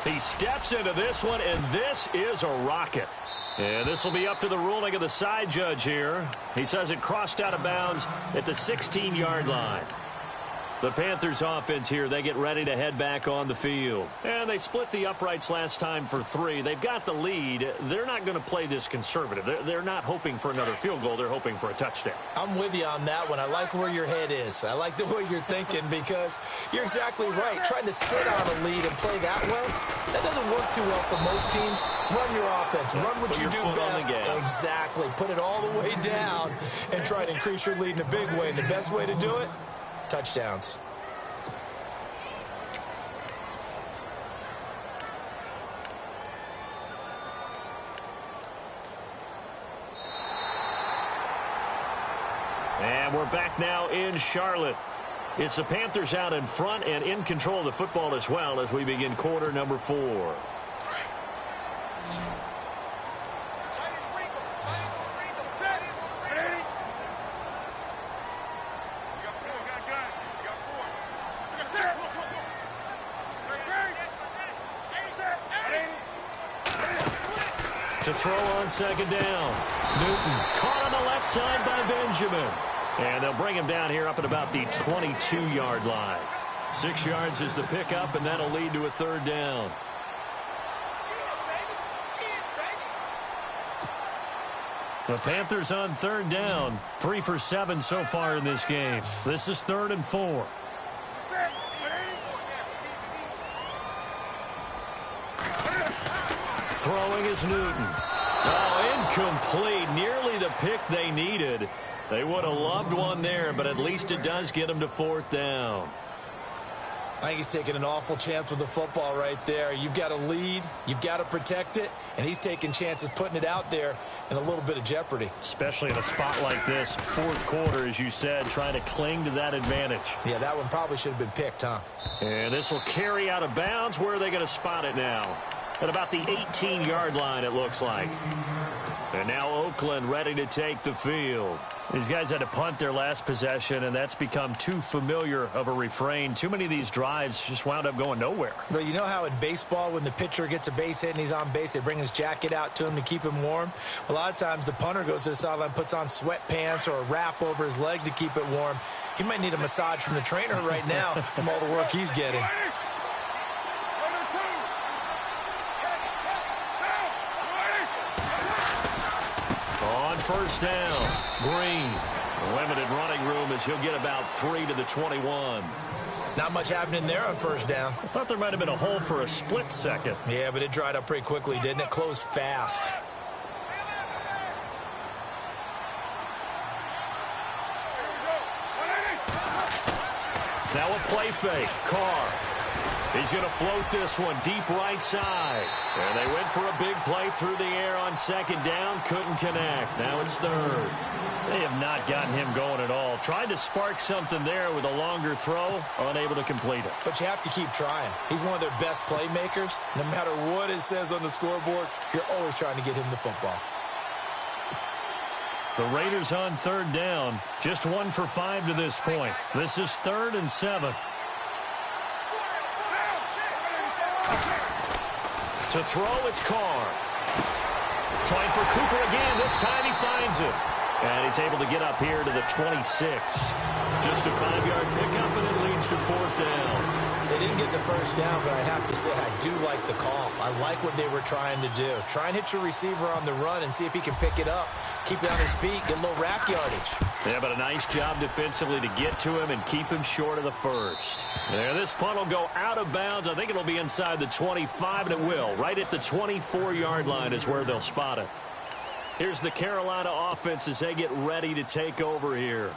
He steps into this one, and this is a rocket. And this will be up to the ruling of the side judge here. He says it crossed out of bounds at the 16-yard line. The Panthers offense here, they get ready to head back on the field. And they split the uprights last time for 3. They've got the lead. They're not going to play this conservative. They're not hoping for another field goal. They're hoping for a touchdown. I'm with you on that one. I like where your head is. I like the way you're thinking because you're exactly right. Trying to sit on a lead and play that well, that doesn't work too well for most teams. Run your offense. Run what you do best. Exactly. Put it all the way down and try to increase your lead in a big way. And the best way to do it, touchdowns. And we're back now in Charlotte. It's the Panthers out in front and in control of the football as well as we begin quarter number 4. To throw on 2nd down. Newton caught on the left side by Benjamin. And they'll bring him down here up at about the 22-yard line. 6 yards is the pickup, and that'll lead to a 3rd down. The Panthers on 3rd down. 3 for 7 so far in this game. This is 3rd and 4. Throwing is Newton. Oh, incomplete. Nearly the pick they needed. They would have loved one there, but at least it does get them to 4th down. I think he's taking an awful chance with the football right there. You've got a lead. You've got to protect it. And he's taking chances putting it out there in a little bit of jeopardy. Especially in a spot like this, 4th quarter, as you said, trying to cling to that advantage. Yeah, that one probably should have been picked, huh? And this will carry out of bounds. Where are they going to spot it now? At about the 18-yard line, it looks like. And now Oakland ready to take the field. These guys had to punt their last possession, and that's become too familiar of a refrain. Too many of these drives just wound up going nowhere. Well, you know how in baseball, when the pitcher gets a base hit and he's on base, they bring his jacket out to him to keep him warm? A lot of times the punter goes to the sideline, puts on sweatpants or a wrap over his leg to keep it warm. He might need a massage from the trainer right now from all the work he's getting. On 1st down, Green. Limited running room as he'll get about 3 to the 21. Not much happening there on 1st down. I thought there might have been a hole for a split second. Yeah, but it dried up pretty quickly, didn't it? Closed fast. Now a play fake. Carr. He's going to float this one deep right side. And they went for a big play through the air on second down. Couldn't connect. Now it's third. They have not gotten him going at all. Tried to spark something there with a longer throw. Unable to complete it. But you have to keep trying. He's one of their best playmakers. No matter what it says on the scoreboard, you're always trying to get him the football. The Raiders on third down. Just 1 for 5 to this point. This is 3rd and 7. To throw, it's Carr. Trying for Cooper again. This time he finds it. And he's able to get up here to the 26. Just a 5-yard pickup, and it leads to 4th down. They didn't get the first down, but I have to say I do like the call. I like what they were trying to do. Try and hit your receiver on the run and see if he can pick it up. Keep it on his feet, get a little rack yardage. Yeah, but a nice job defensively to get to him and keep him short of the first. There, this punt will go out of bounds. I think it'll be inside the 25, and it will. Right at the 24-yard line is where they'll spot it. Here's the Carolina offense as they get ready to take over here.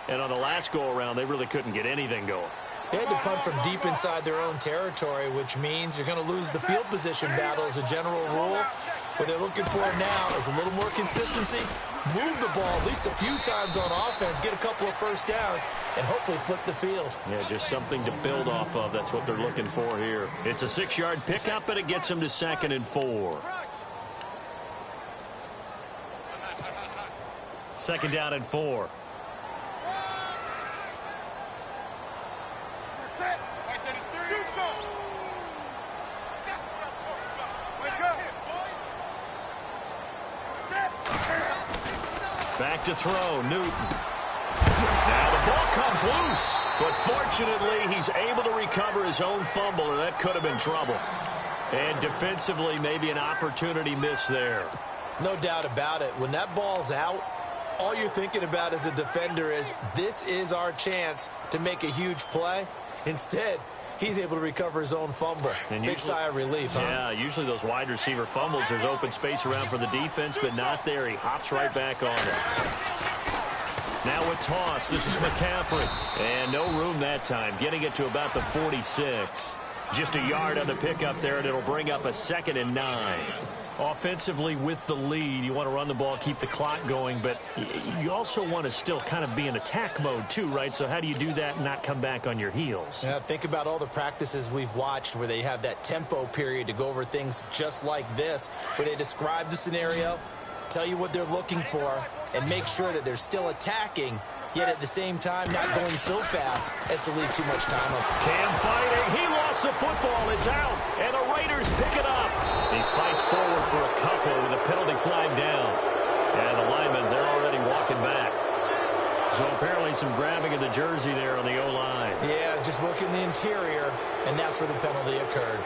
And on the last go-around, they really couldn't get anything going. They had to punt from deep inside their own territory, which means you're going to lose the field position battle as a general rule. What they're looking for now is a little more consistency, move the ball at least a few times on offense, get a couple of first downs, and hopefully flip the field. Yeah, just something to build off of. That's what they're looking for here. It's a 6-yard pickup, and it gets them to 2nd and 4. 2nd down and 4. Back to throw, Newton. Now the ball comes loose, but fortunately he's able to recover his own fumble, or that could have been trouble. And defensively, maybe an opportunity miss there. No doubt about it. When that ball's out, all you're thinking about as a defender is, this is our chance to make a huge play. Instead, he's able to recover his own fumble. And big sigh of relief, huh? Yeah, usually those wide receiver fumbles, there's open space around for the defense, but not there. He hops right back on it. Now a toss. This is McCaffrey. And no room that time. Getting it to about the 46. Just a yard on the pickup there, and it'll bring up a 2nd and 9. Offensively with the lead, you want to run the ball, keep the clock going, but you also want to still kind of be in attack mode too, right? So how do you do that and not come back on your heels? Yeah, think about all the practices we've watched where they have that tempo period to go over things just like this, where they describe the scenario, tell you what they're looking for, and make sure that they're still attacking, yet at the same time not going so fast as to leave too much time up. Cam fighting. He lost the football. It's out, and the Raiders pick it up. He fights forward for a couple with a penalty flag down. And the linemen, they're already walking back. So apparently some grabbing of the jersey there on the O-line. Yeah, just look in the interior, and that's where the penalty occurred.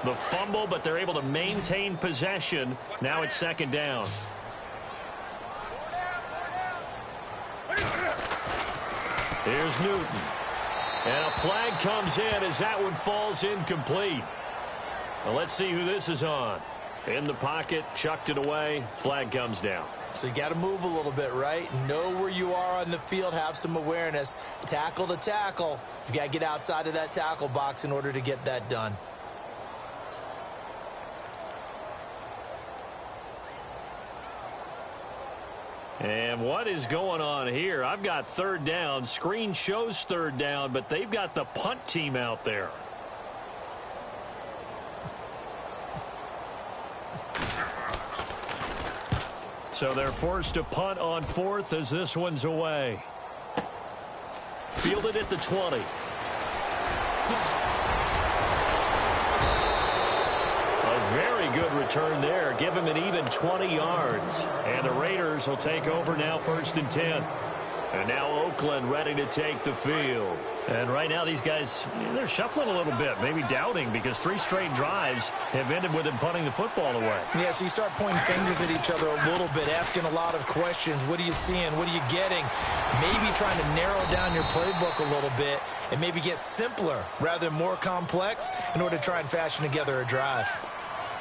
The fumble, but they're able to maintain possession. Now it's 2nd down. Here's Newton. And a flag comes in as that one falls incomplete. Well, let's see who this is on. In the pocket, chucked it away. Flag comes down. So you got to move a little bit, right? Know where you are on the field. Have some awareness. Tackle to tackle. You got to get outside of that tackle box in order to get that done. And what is going on here? I've got third down. Screen shows third down, but they've got the punt team out there. So they're forced to punt on fourth as this one's away. Fielded at the 20. A very good return there. Give him an even 20 yards. And the Raiders will take over now, 1st and 10. And now Oakland ready to take the field. And right now these guys, they're shuffling a little bit, maybe doubting, because 3 straight drives have ended with them punting the football away. Yeah, so you start pointing fingers at each other a little bit, asking a lot of questions. What are you seeing? What are you getting? Maybe trying to narrow down your playbook a little bit and maybe get simpler rather than more complex in order to try and fashion together a drive.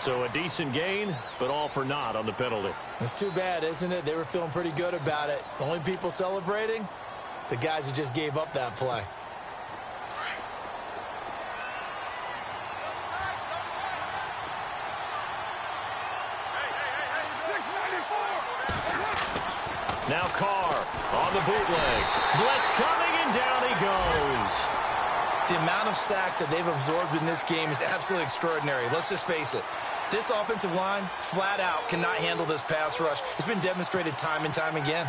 So a decent gain, but all for naught on the penalty. It's too bad, isn't it? They were feeling pretty good about it. The only people celebrating, the guys who just gave up that play. Now Carr on the bootleg. Blitz coming, and down he goes. The amount of sacks that they've absorbed in this game is absolutely extraordinary. Let's just face it. This offensive line, flat out, cannot handle this pass rush. It's been demonstrated time and time again.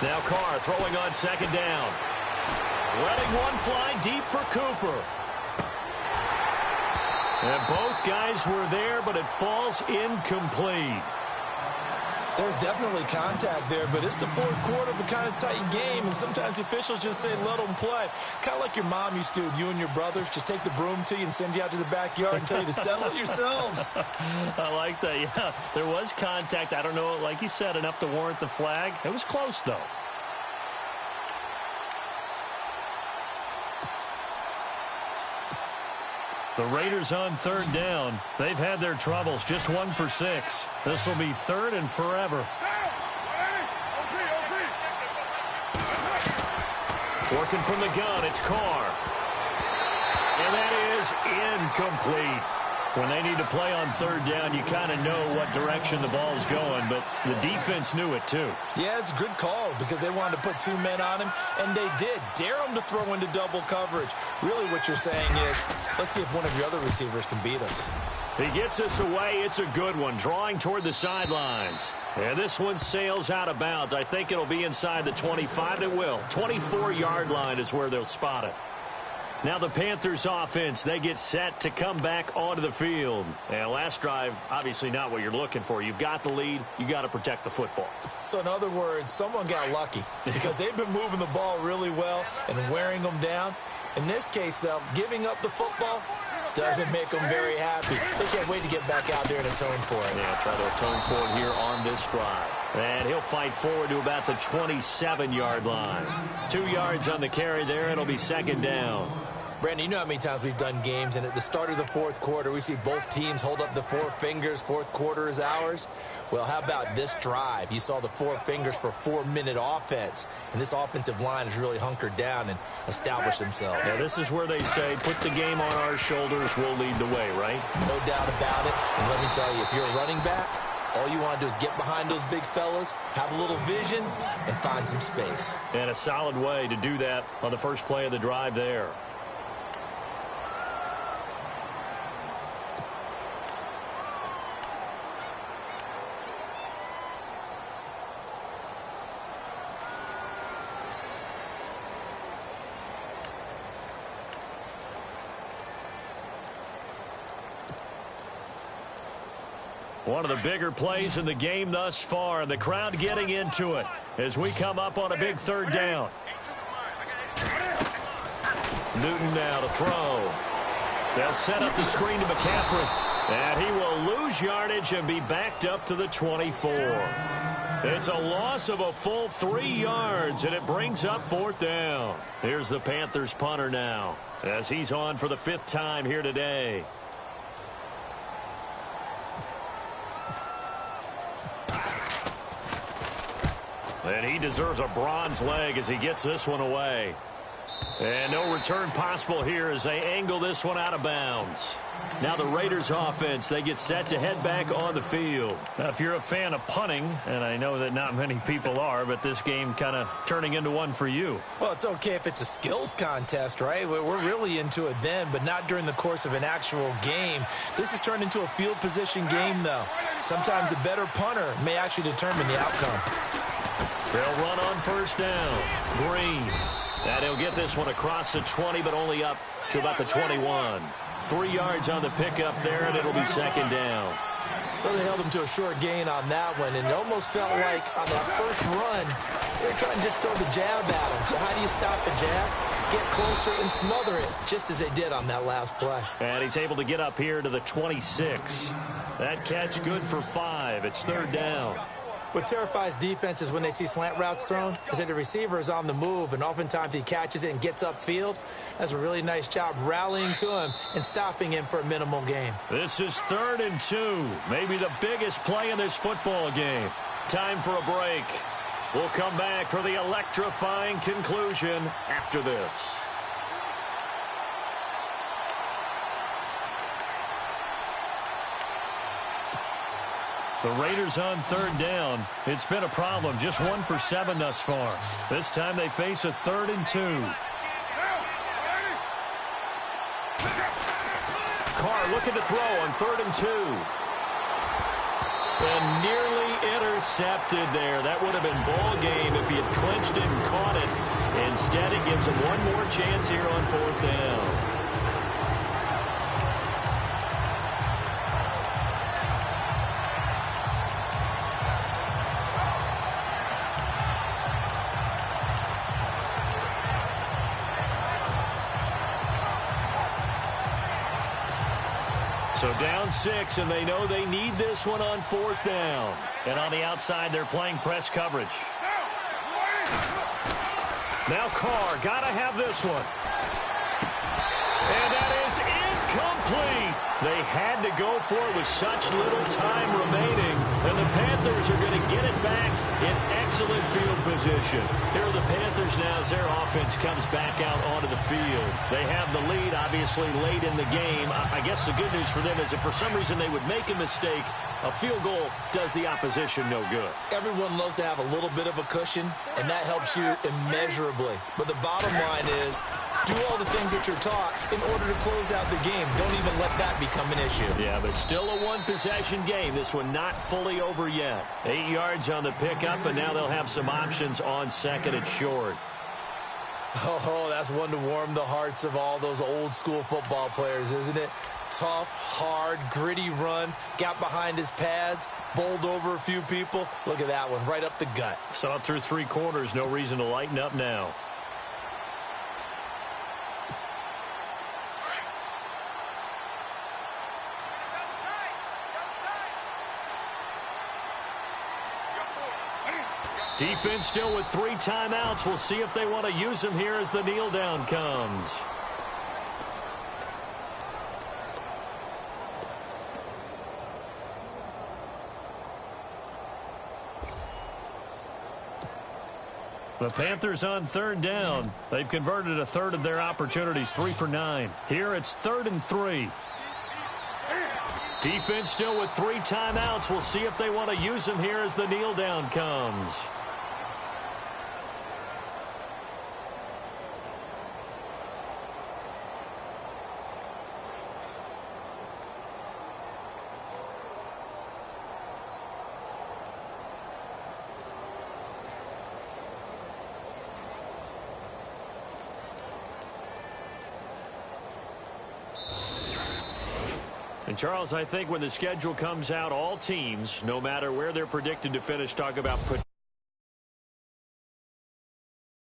Now Carr throwing on 2nd down. Letting one fly deep for Cooper. And both guys were there, but it falls incomplete. There's definitely contact there, but it's the 4th quarter of a kind of tight game, and sometimes the officials just say, let them play. Kind of like your mom used to with you and your brothers. Just take the broom to you and send you out to the backyard and tell you to settle it yourselves. I like that, yeah. There was contact. I don't know, like you said, enough to warrant the flag. It was close, though. The Raiders on 3rd down. They've had their troubles, just 1 for 6. This will be 3rd and forever. Working from the gun, it's Carr. And that is incomplete. When they need to play on 3rd down, you kind of know what direction the ball's going, but the defense knew it too. Yeah, it's a good call because they wanted to put 2 men on him, and they did. Dare him to throw into double coverage. Really what you're saying is, let's see if one of your other receivers can beat us. He gets us away. It's a good one, drawing toward the sidelines. And this one sails out of bounds. I think it'll be inside the 25. It will. 24-yard line is where they'll spot it. Now the Panthers offense, they get set to come back onto the field. And last drive, obviously not what you're looking for. You've got the lead. You got to protect the football. So in other words, someone got lucky because they've been moving the ball really well and wearing them down. In this case, though, giving up the football doesn't make them very happy. They can't wait to get back out there and atone for it. Yeah, try to atone for it here on this drive. And he'll fight forward to about the 27-yard line. 2 yards on the carry there. It'll be 2nd down. Brandon, you know how many times we've done games, and at the start of the 4th quarter, we see both teams hold up the 4 fingers, 4th quarter is ours. Well, how about this drive? You saw the 4 fingers for 4-minute offense, and this offensive line has really hunkered down and established themselves. Yeah, this is where they say, put the game on our shoulders, we'll lead the way, right? No doubt about it. And let me tell you, if you're a running back, all you want to do is get behind those big fellas, have a little vision, and find some space. And a solid way to do that on the first play of the drive there. One of the bigger plays in the game thus far, and the crowd getting into it as we come up on a big 3rd down. Newton now to throw. They'll set up the screen to McCaffrey, and he will lose yardage and be backed up to the 24. It's a loss of a full 3 yards, and it brings up 4th down. Here's the Panthers punter now, as he's on for the 5th time here today. And he deserves a bronze leg as he gets this one away. And no return possible here as they angle this one out of bounds. Now the Raiders offense, they get set to head back on the field. Now if you're a fan of punting, and I know that not many people are, but this game kind of turning into one for you. Well, it's okay if it's a skills contest, right? We're really into it then, but not during the course of an actual game. This has turned into a field position game, though. Sometimes the better punter may actually determine the outcome. They'll run on first down. Green. And he'll get this one across the 20, but only up to about the 21. 3 yards on the pickup there, and it'll be second down. Well, they held him to a short gain on that one, and it almost felt like on that first run, they were trying to just throw the jab at him. So how do you stop the jab? Get closer and smother it, just as they did on that last play. And he's able to get up here to the 26. That catch good for 5. It's third down. What terrifies defenses when they see slant routes thrown is that the receiver is on the move, and oftentimes he catches it and gets upfield. Does a really nice job rallying to him and stopping him for a minimal gain. This is 3rd and 2. Maybe the biggest play in this football game. Time for a break. We'll come back for the electrifying conclusion after this. The Raiders on 3rd down. It's been a problem. Just 1 for 7 thus far. This time they face a 3rd and 2. Carr looking to throw on 3rd and 2. And nearly intercepted there. That would have been ball game if he had clinched it and caught it. Instead, it gives him one more chance here on 4th down. So down 6, and they know they need this one on 4th down. And on the outside, they're playing press coverage. Now Carr, got to have this one. And that is incomplete. They had to go for it with such little time remaining. And the Panthers are going to get it back in excellent field position. Here are the Panthers now as their offense comes back out onto the field. They have the lead, obviously, late in the game. I guess the good news for them is if for some reason they would make a mistake, a field goal does the opposition no good. Everyone loves to have a little bit of a cushion, and that helps you immeasurably. But the bottom line is, do all the things that you're taught in order to close out the game. Don't even let that become an issue. Yeah, but still a one-possession game. This one not fully over yet. 8 yards on the pickup, and now they'll have some options on 2nd and short. Oh, that's one to warm the hearts of all those old-school football players, isn't it? Tough, hard, gritty run, got behind his pads, bowled over a few people. Look at that one, right up the gut. Saw through 3 quarters, no reason to lighten up now. Defense still with 3 timeouts. We'll see if they want to use them here as the kneel down comes. The Panthers on 3rd down. They've converted a third of their opportunities, 3 for 9. Here it's 3rd and 3. Defense still with 3 timeouts. We'll see if they want to use them here as the kneel down comes. And, Charles, I think when the schedule comes out, all teams, no matter where they're predicted to finish, talk about